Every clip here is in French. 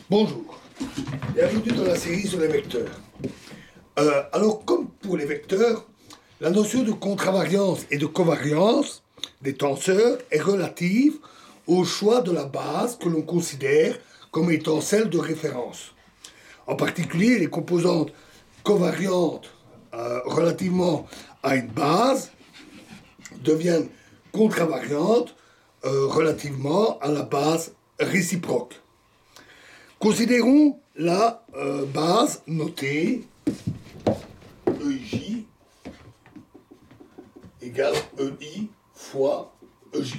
Bonjour, bienvenue dans la série sur les vecteurs. Alors, comme pour les vecteurs, la notion de contravariance et de covariance des tenseurs est relative au choix de la base que l'on considère comme étant celle de référence. En particulier, les composantes covariantes relativement à une base deviennent contravariantes relativement à la base réciproque. Considérons la base notée EJ égale EI fois EJ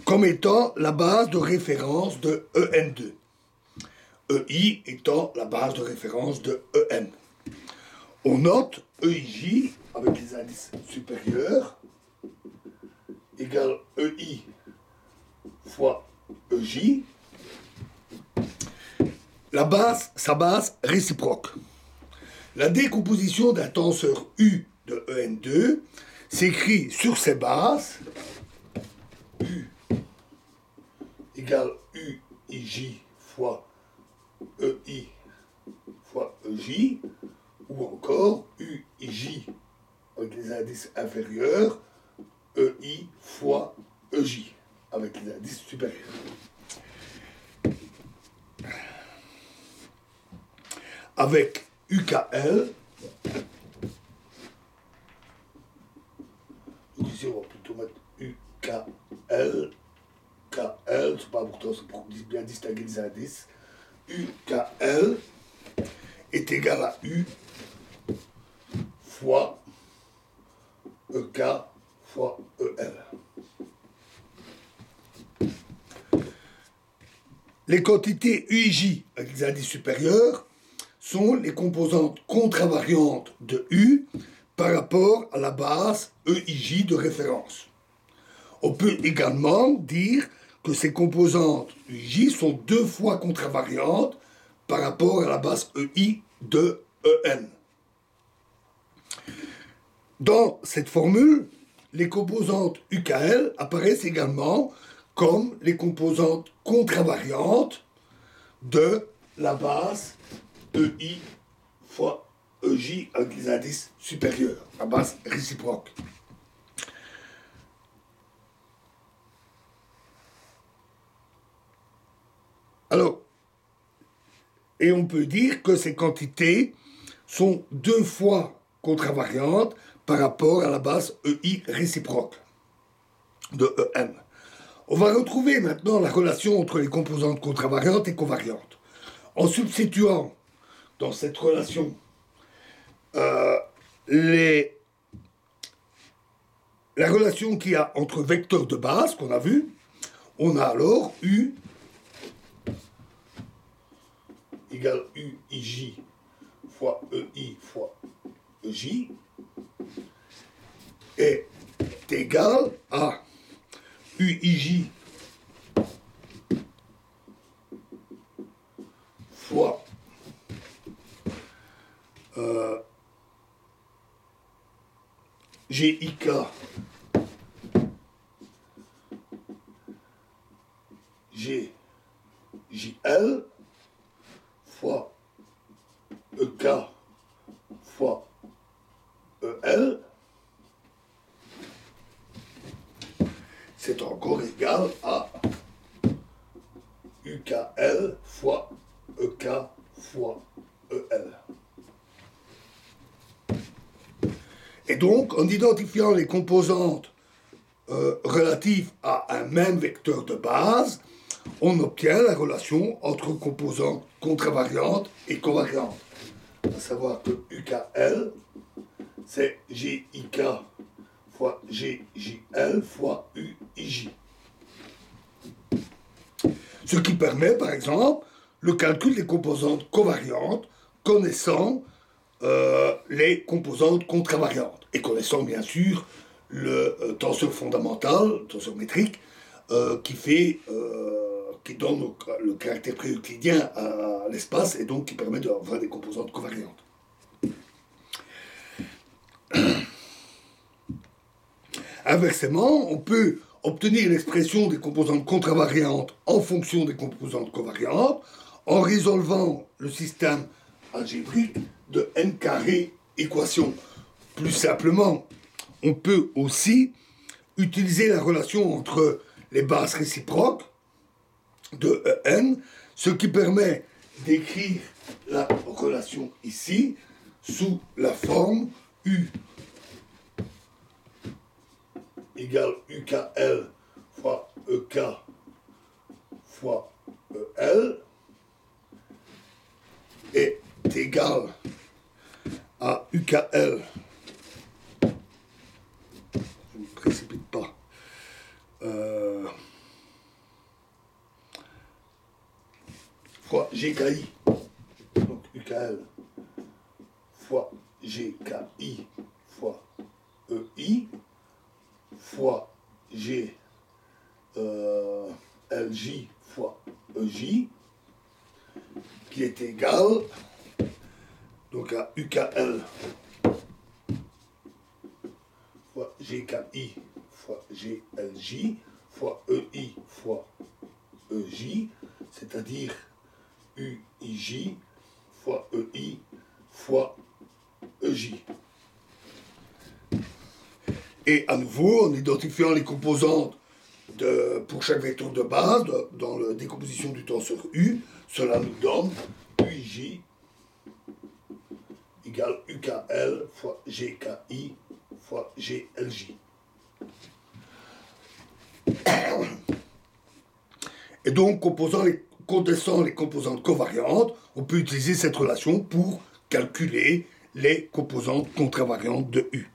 comme étant la base de référence de EN2. EI étant la base de référence de EN. On note EIJ avec les indices supérieurs égale EI fois EJ, sa base réciproque. La décomposition d'un tenseur U de EN2 s'écrit sur ses bases U égale UIJ fois EI fois EJ, ou encore UIJ avec les indices inférieurs, EI fois EJ avec les indices supérieurs. Avec UKL, donc ici on va plutôt mettre UKL, KL, c'est pas important, c'est pour bien distinguer les indices. UKL est égal à U fois EK fois EL. Les quantités UIJ avec les indices supérieurs sont les composantes contravariantes de U par rapport à la base EIJ de référence. On peut également dire que ces composantes UIJ sont deux fois contravariantes par rapport à la base EI de EN. Dans cette formule, les composantes UKL apparaissent également comme les composantes contravariantes de la base EI fois EJ avec les indices supérieurs, la base réciproque. Alors, et on peut dire que ces quantités sont deux fois contravariantes par rapport à la base EI réciproque de EN. On va retrouver maintenant la relation entre les composantes contravariantes et covariantes. En substituant dans cette relation la relation qu'il y a entre vecteurs de base qu'on a vu, on a alors U égale UIJ fois EI fois EJ est égal à UIJ fois GIK GJL fois EK fois EL, c'est encore égal à UKL fois EK fois EL. Et donc, en identifiant les composantes relatives à un même vecteur de base, on obtient la relation entre composantes contravariantes et covariantes. À savoir que UKL, c'est GIK fois GJL fois UIJ. Ce qui permet, par exemple, le calcul des composantes covariantes connaissant les composantes contravariantes et connaissant bien sûr le tenseur fondamental, le tenseur métrique, qui donne le caractère pré-euclidien à l'espace et donc qui permet d'avoir des composantes covariantes. Inversement, on peut obtenir l'expression des composantes contravariantes en fonction des composantes covariantes en résolvant le système algébrique de n carré équation. Plus simplement, on peut aussi utiliser la relation entre les bases réciproques de En, ce qui permet d'écrire la relation ici sous la forme U égale UKL fois EK fois EL est égal à UKL, je ne me précipite pas, fois GKI, donc UKL fois GKI fois EI fois G LJ fois EJ, qui est égal donc à UKL fois GKI fois GLJ fois EI fois EJ, c'est-à-dire UIJ fois EI fois EJ. Et à nouveau, en identifiant les composantes pour chaque vecteur de base dans la décomposition du tenseur U, cela nous donne UIJ égale UKL fois GKI fois GLJ. Et donc, contestant les composantes covariantes, on peut utiliser cette relation pour calculer les composantes contravariantes de U.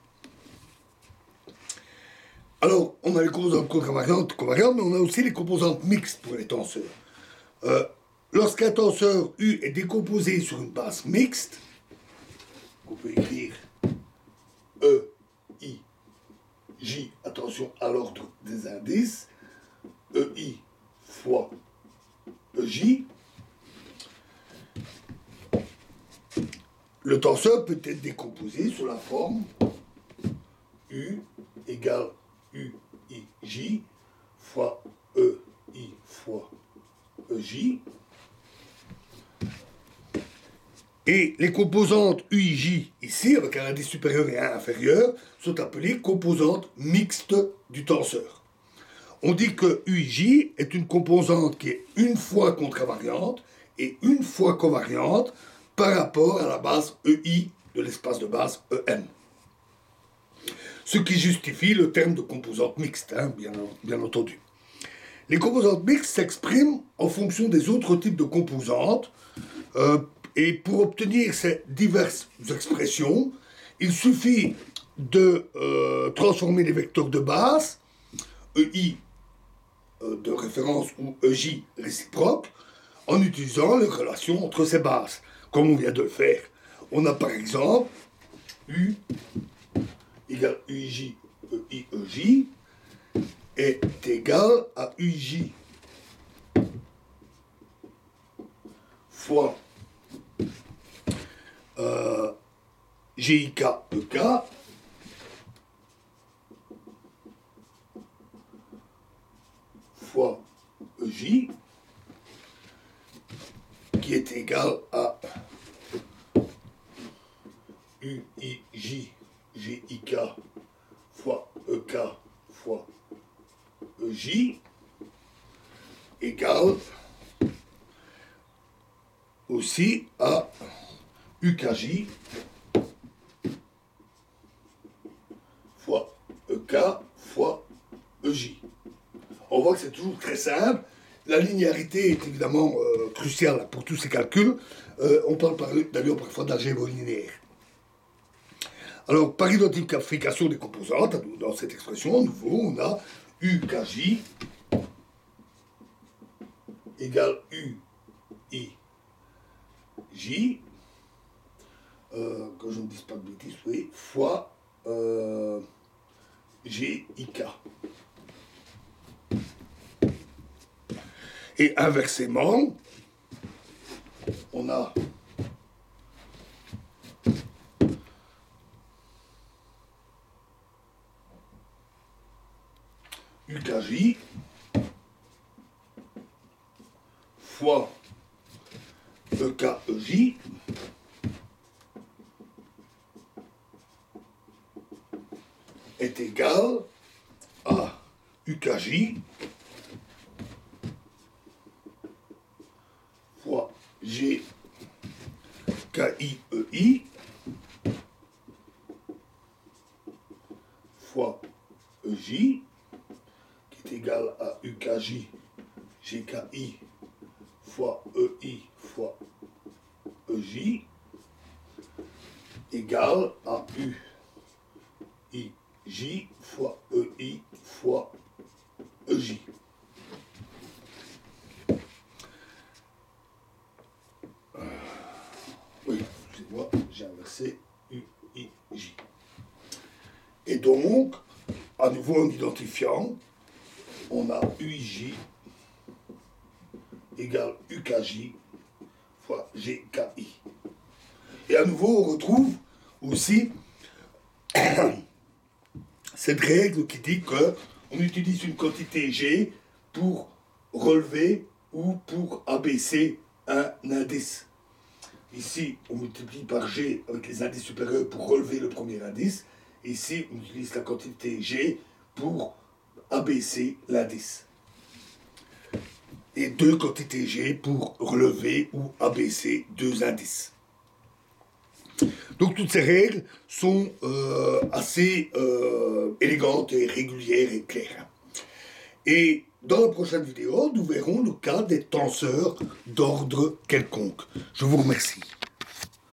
Alors, on a les composantes contravariantes, mais on a aussi les composantes mixtes pour les tenseurs. Lorsqu'un tenseur U est décomposé sur une base mixte, on peut écrire E, I, J, attention à l'ordre des indices, EI fois EJ, le tenseur peut être décomposé sous la forme U égale UIJ fois EI fois EJ. Et les composantes UIJ, ici, avec un indice supérieur et un inférieur, sont appelées composantes mixtes du tenseur. On dit que UIJ est une composante qui est une fois contravariante et une fois covariante par rapport à la base EI de l'espace de base EM. Ce qui justifie le terme de composante mixte, bien entendu. Les composantes mixtes s'expriment en fonction des autres types de composantes, et pour obtenir ces diverses expressions, il suffit de transformer les vecteurs de base, EI de référence ou EJ réciproque, en utilisant les relations entre ces bases, comme on vient de le faire. On a par exemple U égale UJ EI EJ est égal à UJ fois GIK EK fois EJ qui est égal à UIJ GIK fois EK fois EJ égale aussi à UKJ fois EK fois EJ. On voit que c'est toujours très simple. La linéarité est évidemment cruciale pour tous ces calculs. On parle d'ailleurs parfois d'algèbre linéaire. Alors, par identification des composantes, dans cette expression, à nouveau, on a UKJ égale UIJ, que je ne dise pas de bêtises, oui, fois GIK. Et inversement, on a UKJ fois EKEJ est égal à UKJ fois GKIEI fois EJ, qui est égal à UKJ GKI fois EI fois EJ, égale à UIJ fois EI fois EJ. Oui, excusez-moi, j'ai inversé UIJ. Et donc, à nouveau en identifiant, on a UIJ égale UKJ fois GKI. Et à nouveau, on retrouve aussi cette règle qui dit qu'on utilise une quantité G pour relever ou pour abaisser un indice. Ici, on multiplie par G avec les indices supérieurs pour relever le premier indice. Ici, on utilise la quantité G pour abaisser l'indice. Et deux quantités G pour relever ou abaisser deux indices. Donc toutes ces règles sont assez élégantes et régulières et claires. Et dans la prochaine vidéo, nous verrons le cas des tenseurs d'ordre quelconque. Je vous remercie.